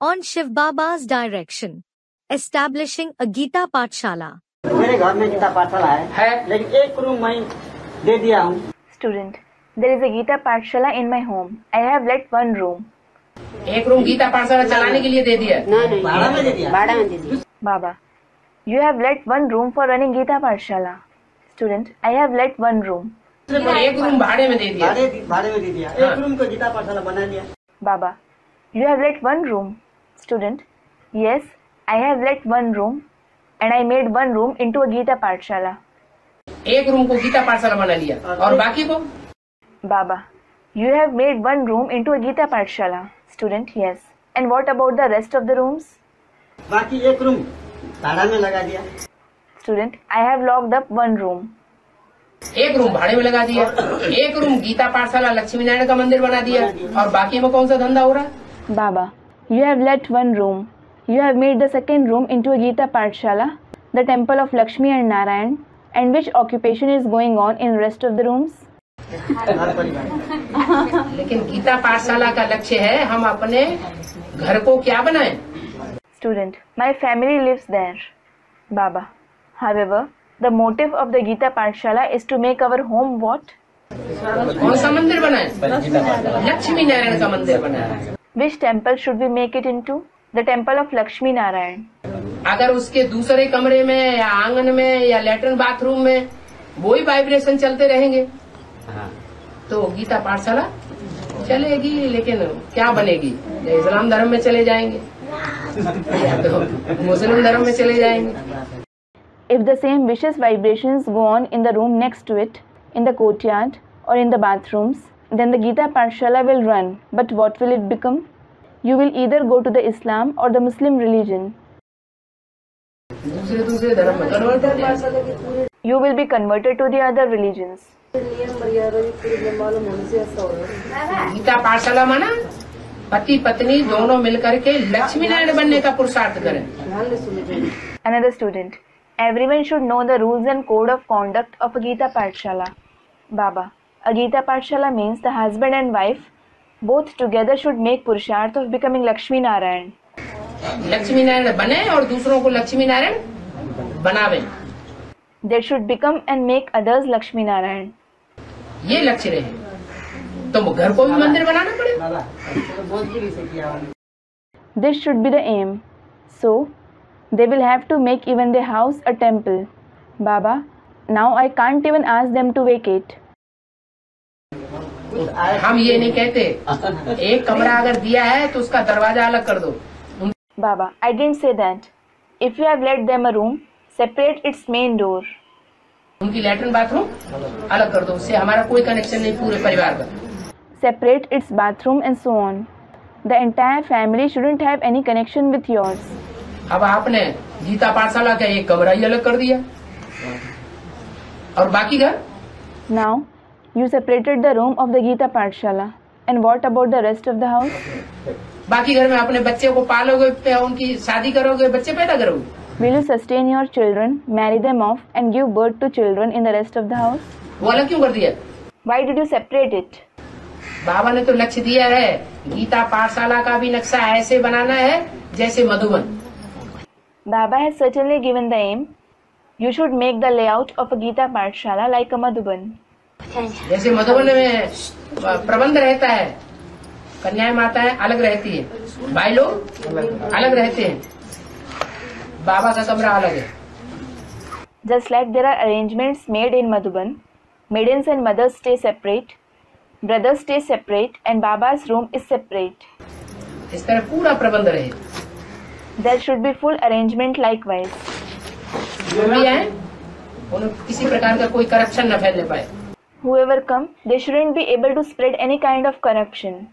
on Shiv Baba's direction, establishing a Gita Pathshala. मेरे घर में गीता पाठशाला है लेकिन एक रूम मैं दे दिया हूँ. Student, there is a Gita Pathshala in my home. I have let one room. एक रूम गीता पाठशाला चलाने के लिए दे दिया. नहीं, भाड़ा में दे दिया. भाड़ा में दे दिया. Baba, you have let one room for running Gita Pathshala. Student, I have let one room. एक रूम भाड़े में दे दिया. भाड़े में दे दिया. एक रूम को गीता पाठशाला बना लिया. Baba, you have let one room. Student, yes, I have let one room and I made one room into a Gita Pathshala. एक रूम को गीता पाठशाला बना लिया और बाकी को? Baba, you have made one room into a Gita Pathshala. Student, yes. And what about the rest of the rooms? बाकी एक रूम भाड़ा में लगा दिया. Student, I have locked up one room. एक रूम भाड़े में लगा दिया. एक रूम गीता पाठशाला लक्ष्मी नारायण का मंदिर बना दिया और बाकी में कौन सा धंधा हो रहा है? Baba, you have let one room. You have made the second room into a Gita Pathshala, the temple of Lakshmi and Narayan, and which occupation is going on in rest of the rooms? लेकिन गीता पाठशाला का लक्ष्य है हम अपने घर को क्या बनाएं? Student, my family lives there. Baba, however, the motive of the Gita Pathshala is to make our home what? कौन सा मंदिर बनाए? लक्ष्मी नारायण का मंदिर बनाए. Which temple should we make it into? The temple of Lakshmi Narayan. अगर उसके दूसरे कमरे में या आंगन में या लेटरिन बाथरूम में वही वाइब्रेशन चलते रहेंगे तो गीता पाठशाला चलेगी लेकिन क्या बनेगी? या इस्लाम धर्म में चले जाएंगे या तो मुस्लिम धर्म में चले जाएंगे. If the same vicious vibrations go on in the room next to it, in the courtyard or in the bathrooms, then the Gita Pathshala will run. But what will it become? You will either go to the Islam or the Muslim religion. दूसरे धर्म में convert हो जाएंगे. You will be converted to the other religions. Gita पाठशाला माना पति पत्नी दोनों मिलकर के लक्ष्मी नारायण बनने का पुरुषार्थ करें. Another student. Everyone should know the rules and code of conduct of a Gita Pathshala. Baba, a Gita Pathshala means the husband and wife both together should make purusharth of becoming Lakshmi Narayan. Lakshmi Narayan बने और दूसरों को लक्ष्मी नारायण बनावे. They should become and make others Lakshmi Narayan. ये लक्ष्य रहे तो घर को भी मंदिर बनाना पड़ेगा. This should be the aim. So, they will have to make even their house a temple. Baba, now I can't even ask them to vacate. हम ये नहीं कहते एक कमरा अगर दिया है तो उसका दरवाजा अलग कर दो. Baba, I didn't say that. If you have let them a room, separate its main door. उनकी लेटरिन बाथरूम अलग कर दो. उससे हमारा कोई कनेक्शन नहीं पूरे परिवार का. Separate its bathroom and so on. The entire family shouldn't have any connection with yours. अब आपने गीता पाठशाला का एक कमरा ही अलग कर दिया और बाकी घर? Now, you separated the room of the Gita Pathshala. And what about the rest of the house? बाकी घर में अपने बच्चे को पालोगे, उनकी शादी करोगे, बच्चे पैदा करोगे. Will you sustain your children, marry them off and give birth to children in the rest of the house? वो अलग क्यों कर दिया? Why did you separate it? बाबा ने तो लक्ष्य दिया है गीता पाठशाला का भी नक्शा ऐसे बनाना है जैसे Madhuban. Baba has certainly given the aim. You should make the layout of a Gita Pathshala like a Madhuban. जैसे मधुबन में प्रबंध रहता है, कन्याएं माताएं अलग रहती है, भाई लोग अलग रहते हैं, बाबा का कमरा अलग है. Just like there are arrangements made in Madhuban, maidens and mothers stay separate, brothers stay separate, and Baba's room is separate. इस तरह पूरा प्रबंध रहे. There should be full arrangement likewise. जो भी आए उन्हें किसी प्रकार का कोई करप्शन न फैलने पाए. Whoever come, they shouldn't be able to spread any kind of corruption.